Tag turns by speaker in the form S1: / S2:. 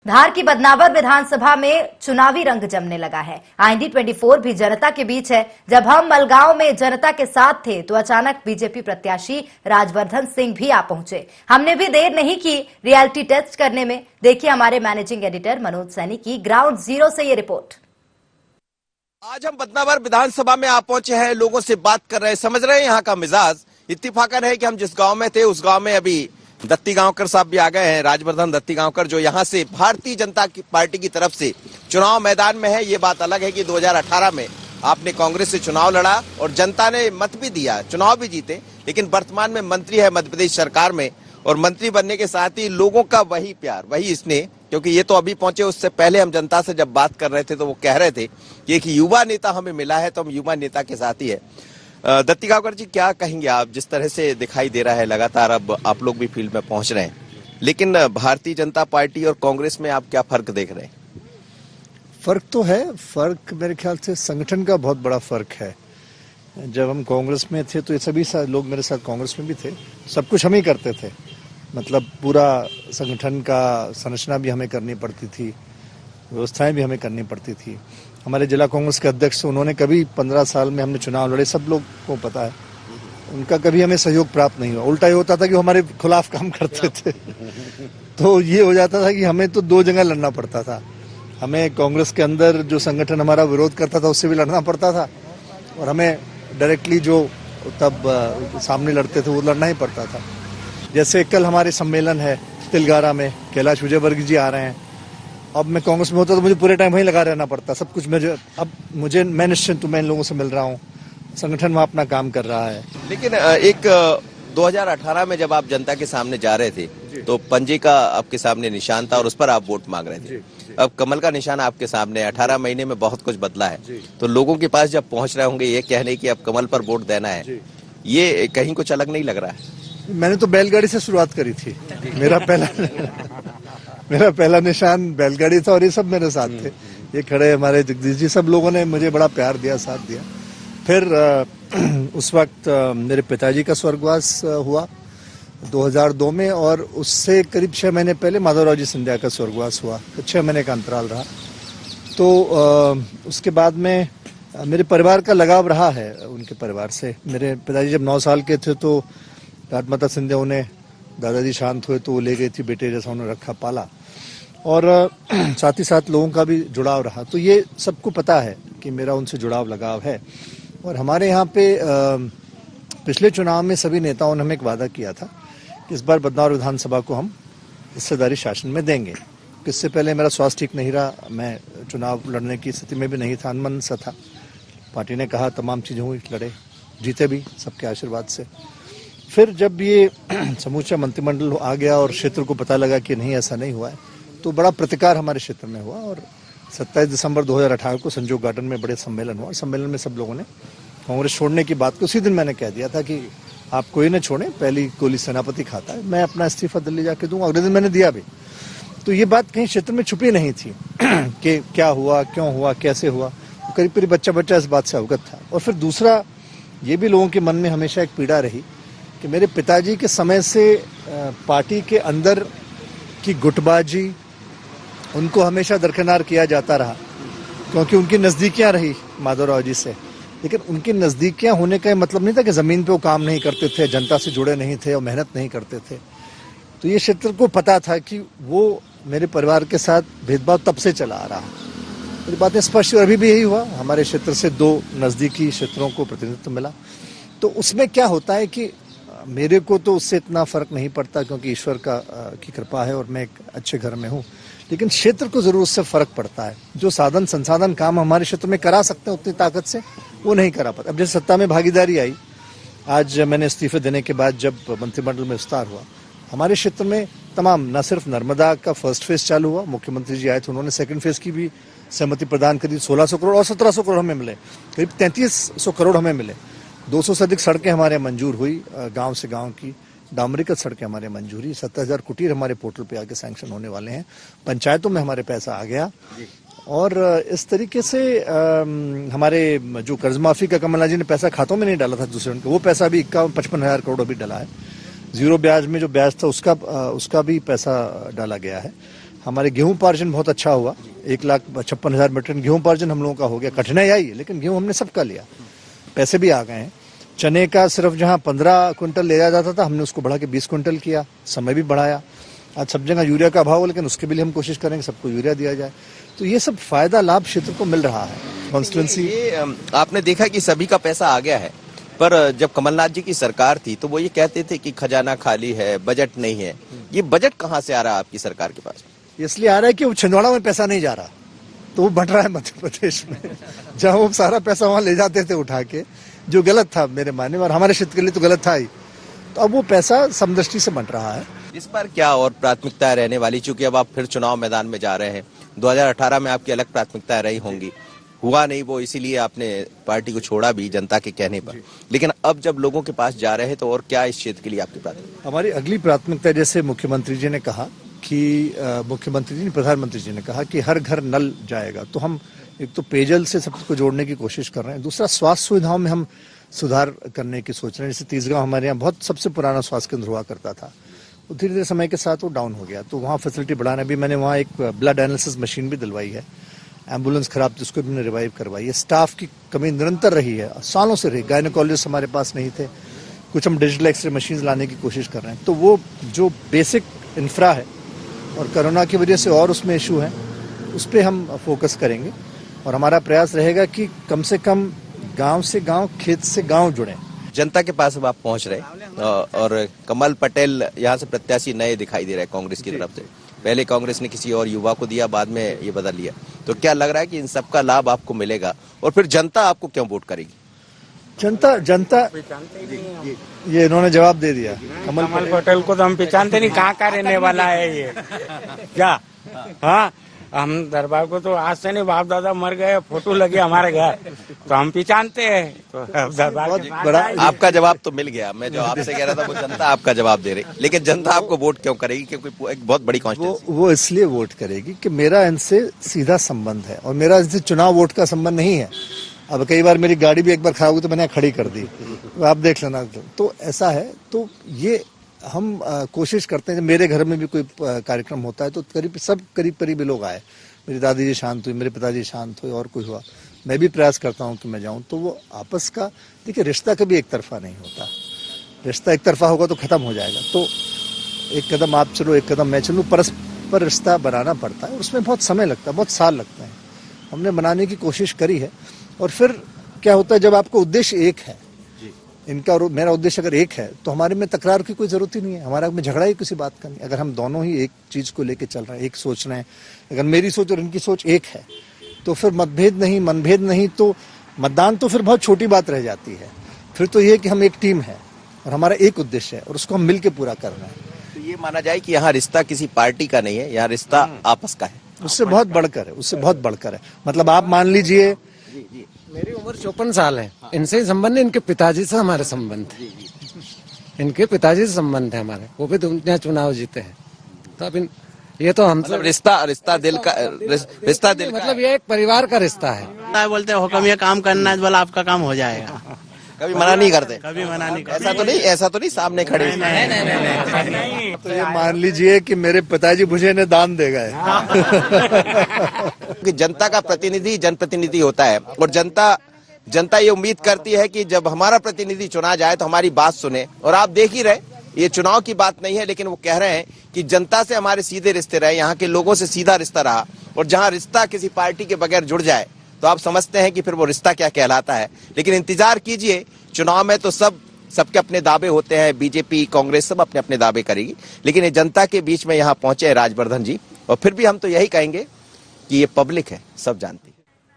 S1: धार की बदनावर विधानसभा में चुनावी रंग जमने लगा है। आईएनडी 24 भी जनता के बीच है। जब हम मलगांव में जनता के साथ थे तो अचानक बीजेपी प्रत्याशी राजवर्धन सिंह भी आ पहुंचे। हमने भी देर नहीं की रियलिटी टेस्ट करने में। देखिए हमारे मैनेजिंग एडिटर मनोज सैनी की ग्राउंड जीरो से ये रिपोर्ट।
S2: आज हम बदनावर विधानसभा में आ पहुंचे हैं, लोगों से बात कर रहे हैं, समझ रहे हैं यहाँ का मिजाज। इत्तेफाकन है कि हम जिस गांव में थे उस गांव में अभी दत्ती गांवकर साहब भी आ गए हैं, राजवर्धन दत्ती गांवकर, जो यहाँ से भारतीय जनता पार्टी की तरफ से चुनाव मैदान में है। ये बात अलग है कि 2018 में आपने कांग्रेस से चुनाव लड़ा और जनता ने मत भी दिया, चुनाव भी जीते, लेकिन वर्तमान में मंत्री है मध्य प्रदेश सरकार में और मंत्री बनने के साथ ही लोगों का वही प्यार, वही स्नेह। क्योंकि ये तो अभी पहुंचे, उससे पहले हम जनता से जब बात कर रहे थे तो वो कह रहे थे कि एक युवा नेता हमें मिला है, तो हम युवा नेता के साथ ही है। दत्ती गांवकर जी, क्या कहेंगे आप? जिस तरह से दिखाई दे रहा है लगातार अब आप लोग भी फील्ड में पहुंच रहे हैं, लेकिन भारतीय जनता पार्टी और कांग्रेस में आप क्या फर्क देख रहे हैं?
S3: फर्क तो है, फर्क मेरे ख्याल से संगठन का बहुत बड़ा फर्क है। जब हम कांग्रेस में थे तो ये सभी लोग मेरे साथ कांग्रेस में भी थे, सब कुछ हम ही करते थे। मतलब पूरा संगठन का संरचना भी हमें करनी पड़ती थी, व्यवस्थाएं भी हमें करनी पड़ती थी। हमारे जिला कांग्रेस के अध्यक्ष, उन्होंने कभी 15 साल में हमने चुनाव लड़े, सब लोग को पता है, उनका कभी हमें सहयोग प्राप्त नहीं हुआ। उल्टा ये होता था कि वो हमारे खिलाफ काम करते थे। तो ये हो जाता था कि हमें तो दो जगह लड़ना पड़ता था। हमें कांग्रेस के अंदर जो संगठन हमारा विरोध करता था उससे भी लड़ना पड़ता था, और हमें डायरेक्टली जो तब सामने लड़ते थे वो लड़ना ही पड़ता था। जैसे कल हमारे सम्मेलन है तिलगारा में, कैलाश विजयवर्गीय जी आ रहे हैं। अब मैं कांग्रेस में होता तो मुझे पूरे टाइम वहीं लगा रहना पड़ता, सब कुछ मैं निश्चिंत हूं, मैं इन लोगों से मिल रहा हूं, संगठन वहां अपना काम कर रहा है।
S2: लेकिन एक 2018 में जब आप जनता के सामने जा रहे थे तो पंजे का आपके सामने निशान था और उस पर आप वोट मांग रहे थे। अब कमल का निशान आपके सामने, 18 महीने में बहुत कुछ बदला है, तो लोगों के पास जब पहुंच रहे होंगे ये कहने की अब कमल पर वोट देना है, ये कहीं कुछ अलग नहीं लग रहा है?
S3: मैंने तो बैलगाड़ी से शुरुआत करी थी। मेरा पहला निशान बैलगाड़ी था और ये सब मेरे साथ थे। ये खड़े हमारे जगदीश जी, सब लोगों ने मुझे बड़ा प्यार दिया, साथ दिया। फिर उस वक्त मेरे पिताजी का स्वर्गवास हुआ 2002 में, और उससे करीब 6 महीने पहले माधवराव जी सिंधिया का स्वर्गवास हुआ। तो 6 महीने का अंतराल रहा। तो उसके बाद में मेरे परिवार का लगाव रहा है उनके परिवार से। मेरे पिताजी जब 9 साल के थे तो राजमाता सिंधिया उन्हें, दादाजी शांत हुए तो वो ले गई थी, बेटे जैसा उन्हें रखा पाला, और साथ ही साथ लोगों का भी जुड़ाव रहा। तो ये सबको पता है कि मेरा उनसे जुड़ाव लगाव है। और हमारे यहाँ पे पिछले चुनाव में सभी नेताओं ने हमें एक वादा किया था कि इस बार बदनावर विधानसभा को हम हिस्सेदारी शासन में देंगे। इससे पहले मेरा स्वास्थ्य ठीक नहीं रहा, मैं चुनाव लड़ने की स्थिति में भी नहीं था, अनमन सा था। पार्टी ने कहा, तमाम चीज़ें हुई, लड़े, जीते भी सबके आशीर्वाद से। फिर जब ये समूचा मंत्रिमंडल आ गया और क्षेत्र को पता लगा कि नहीं ऐसा नहीं हुआ है, तो बड़ा प्रतिकार हमारे क्षेत्र में हुआ। और 27 दिसंबर 2018 को संजोग गार्डन में बड़े सम्मेलन हुआ। सम्मेलन में सब लोगों ने कांग्रेस छोड़ने की बात को, उसी दिन मैंने कह दिया था कि आप कोई न छोड़ें, पहली गोली सेनापति खाता है, मैं अपना इस्तीफा दिल्ली जाके दूंगा। अगले दिन मैंने दिया भी। तो ये बात कहीं क्षेत्र में छुपी नहीं थी कि क्या हुआ, क्यों हुआ, कैसे हुआ। करीब करीब बच्चा इस बात से अवगत था। और फिर दूसरा, ये भी लोगों के मन में हमेशा एक पीड़ा रही कि मेरे पिताजी के समय से पार्टी के अंदर की गुटबाजी, उनको हमेशा दरकिनार किया जाता रहा, क्योंकि उनकी नज़दीकियां रही माधवराव जी से। लेकिन उनकी नज़दीकियां होने का मतलब नहीं था कि ज़मीन पे वो काम नहीं करते थे, जनता से जुड़े नहीं थे और मेहनत नहीं करते थे। तो ये क्षेत्र को पता था कि वो मेरे परिवार के साथ भेदभाव तब से चला आ रहा। मेरी बातें स्पष्ट, और अभी भी यही हुआ। हमारे क्षेत्र से 2 नज़दीकी क्षेत्रों को प्रतिनिधित्व मिला। तो उसमें क्या होता है कि मेरे को तो उससे इतना फर्क नहीं पड़ता, क्योंकि ईश्वर की कृपा है और मैं एक अच्छे घर में हूँ। लेकिन क्षेत्र को जरूर उससे फर्क पड़ता है। जो साधन संसाधन काम हमारे क्षेत्र में करा सकते हैं उतनी ताकत से वो नहीं करा पाता। अब जैसे सत्ता में भागीदारी आई, आज मैंने इस्तीफे देने के बाद जब मंत्रिमंडल में विस्तार हुआ, हमारे क्षेत्र में तमाम, न सिर्फ नर्मदा का फर्स्ट फेज चालू हुआ, मुख्यमंत्री जी आए थे, उन्होंने सेकंड फेज की भी सहमति प्रदान करी। 1600 करोड़ और 1700 करोड़ हमें मिले, करीब 3300 करोड़ हमें मिले। 200 से अधिक सड़कें हमारे मंजूर हुई, गांव से गांव की डामरीकृत सड़कें हमारे मंजूर हुई। 70,000 कुटीर हमारे पोर्टल पे आके सैंक्शन होने वाले हैं। पंचायतों में हमारे पैसा आ गया। और इस तरीके से हमारे जो कर्ज माफी का कमलनाथ जी ने पैसा खातों में नहीं डाला था दूसरे उनके, वो पैसा भी 55,000 करोड़ अभी डला है। जीरो ब्याज में जो ब्याज था उसका भी पैसा डाला गया है। हमारे गेहूं पार्जन बहुत अच्छा हुआ, 1,56,000 मीट्रिक टन गेहूं पार्जन हम लोगों का हो गया। कठिनाई आई है लेकिन गेहूं हमने सबका लिया, पैसे भी आ गए हैं। चने का सिर्फ जहां 15 क्विंटल लिया जाता था हमने उसको बढ़ा के 20 क्विंटल किया, समय भी बढ़ाया। आज सब जगह यूरिया का अभाव है लेकिन उसके लिए हम कोशिश करेंगे सबको यूरिया दिया जाए। तो ये सब फायदा लाभ क्षेत्र को मिल रहा है। कॉन्स्टिट्यूंसी
S2: ये आपने देखा कि सभी का पैसा आ गया है, पर जब कमलनाथ जी की सरकार थी तो वो ये कहते थे कि खजाना खाली है, बजट नहीं है। ये बजट कहाँ से आ रहा है आपकी सरकार के पास?
S3: इसलिए आ रहा है कि वो छिंदवाड़ा में पैसा नहीं जा रहा, तो वो बढ़ रहा है मध्य प्रदेश में। जहां वो सारा पैसा वहां ले जाते थे उठा के, जो गलत था मेरे मानने में, और हमारे क्षेत्र के लिए तो गलत था ही। तो अब वो पैसा समदृष्टि से बंट रहा है।
S2: इस बार क्या और प्राथमिकताएं रहने वाली, चूंकि अब आप फिर चुनाव मैदान में जा रहे हैं? 2018 में आपकी अलग प्राथमिकताएं रही होंगी, हुआ नहीं वो, इसीलिए आपने पार्टी को छोड़ा भी जनता के कहने पर। लेकिन अब जब लोगों के पास जा रहे हैं तो और क्या इस क्षेत्र के लिए आपकी प्राथमिकता?
S3: हमारी अगली प्राथमिकता, जैसे मुख्यमंत्री जी ने कहा कि प्रधानमंत्री जी ने कहा कि हर घर नल जाएगा, तो हम एक तो पेयजल से सबको जोड़ने की कोशिश कर रहे हैं। दूसरा, स्वास्थ्य सुविधाओं में हम सुधार करने की सोच रहे हैं। जैसे तीसगांव हमारे यहाँ बहुत सबसे पुराना स्वास्थ्य केंद्र हुआ करता था, वो धीरे धीरे समय के साथ वो डाउन हो गया, तो वहाँ फैसिलिटी बढ़ाना भी। मैंने वहाँ एक ब्लड एनालिसिस मशीन भी दिलवाई है, एम्बुलेंस खराब थी उसको भी मैंने रिवाइव करवाई है। स्टाफ की कमी निरंतर रही है, सालों से रही। गायनोकोलॉजिस्ट हमारे पास नहीं थे, कुछ हम डिजिटल एक्सरे मशीन लाने की कोशिश कर रहे हैं। तो वो जो बेसिक इंफ्रा है और कोरोना की वजह से और उसमें इशू है, उस पर हम फोकस करेंगे। और हमारा प्रयास रहेगा कि कम से कम गांव से गांव, खेत से गांव जुड़े।
S2: जनता के पास अब आप पहुंच रहे और कमल पटेल यहाँ से प्रत्याशी नए दिखाई दे रहे हैं कांग्रेस की तरफ से। पहले कांग्रेस ने किसी और युवा को दिया, बाद में ये बदल लिया। तो क्या लग रहा है कि इन सबका लाभ आपको मिलेगा और फिर जनता आपको क्यों वोट करेगी?
S3: जनता ये इन्होंने जवाब दे दिया।
S4: कमल पटेल को तो हम पहचानते नहीं, कहाँ का रहने वाला है ये क्या? हाँ, हम दरबार को तो आज से नहीं, बाप दादा मर गए, फोटो लगे हमारे घर, तो हम पहचानते हैं। तो दरबार
S3: बहुत बड़ा
S2: आपका जवाब तो मिल गया। मैं जो आपसे कह रहा था वो जनता आपका जवाब दे रही, लेकिन जनता आपको वोट क्यों करेगी? क्योंकि एक बहुत बड़ी कॉन्स्टिट्यूंसी।
S3: वो इसलिए वोट करेगी कि मेरा इनसे सीधा संबंध है और मेरा इनसे चुनाव वोट का संबंध नहीं है। अब कई बार मेरी गाड़ी भी एक बार खराब हुई तो मैंने खड़ी कर दी, आप देख लेना। तो ऐसा है, तो ये हम कोशिश करते हैं। मेरे घर में भी कोई कार्यक्रम होता है तो करीब करीब लोग आए। मेरी दादी जी शांत हुई, मेरे पिताजी शांत हुए, और कोई हुआ, मैं भी प्रयास करता हूँ कि मैं जाऊँ। तो वो आपस का, देखिए, रिश्ता कभी एक तरफा नहीं होता। रिश्ता एक तरफा होगा तो खत्म हो जाएगा। तो एक कदम आप चलो, एक कदम मैं चलूँ, परस्पर रिश्ता बनाना पड़ता है। उसमें बहुत समय लगता है, बहुत साल लगते हैं। हमने बनाने की कोशिश करी है। और फिर क्या होता है, जब आपका उद्देश्य एक है, इनका और मेरा उद्देश्य अगर एक है, तो हमारे में तकरार की कोई जरूरत ही नहीं है, हमारा में झगड़ा ही किसी बात का नहीं। अगर हम दोनों ही एक चीज को लेके चल रहे हैं, एक सोच रहे हैं, अगर मेरी सोच और इनकी सोच एक है, तो फिर मतभेद नहीं, मनभेद नहीं, तो मतदान तो फिर बहुत छोटी बात रह जाती है। फिर तो ये कि हम एक टीम है और हमारा एक उद्देश्य है और उसको हम मिल के पूरा करना है।
S2: तो ये माना जाए कि यहाँ रिश्ता किसी पार्टी का नहीं है, यहाँ रिश्ता आपस का है।
S3: उससे बहुत बढ़कर है, उससे बहुत बढ़कर है। मतलब आप मान लीजिए,
S5: मेरी उम्र 54 साल है, इनसे ही संबंध है, इनके पिताजी से हमारे संबंध है। इनके पिताजी से संबंध है हमारे, वो भी दुनिया चुनाव जीते हैं। तो अब ये तो हम
S2: मतलब रिश्ता दिल का, रिश्ता दिल का
S5: मतलब ये एक परिवार का रिश्ता है।
S4: बोलते हैं हुक्म ये काम करना है, बोला आपका काम हो जाएगा।
S2: कभी मना नहीं करते?
S4: कभी मना नहीं करते।
S2: ऐसा तो नहीं सामने खड़े।
S3: तो ये मान लीजिए कि मेरे पिताजी मुझे ने दान दे गए।
S2: कि जनता का प्रतिनिधि जनप्रतिनिधि होता है और जनता ये उम्मीद करती है कि जब हमारा प्रतिनिधि चुना जाए तो हमारी बात सुने। और आप देख ही रहे, ये चुनाव की बात नहीं है, लेकिन वो कह रहे हैं कि जनता से हमारे सीधे रिश्ते रहे, यहाँ के लोगों से सीधा रिश्ता रहा। और जहाँ रिश्ता किसी पार्टी के बगैर जुड़ जाए तो आप समझते हैं कि फिर वो रिश्ता क्या कहलाता है। लेकिन इंतजार कीजिए, चुनाव में तो सबके अपने दावे होते हैं, बीजेपी, कांग्रेस सब अपने अपने दावे करेगी, लेकिन ये जनता के बीच में यहाँ पहुंचे राजवर्धन जी। और फिर भी हम तो यही कहेंगे कि ये पब्लिक है, सब जानती है।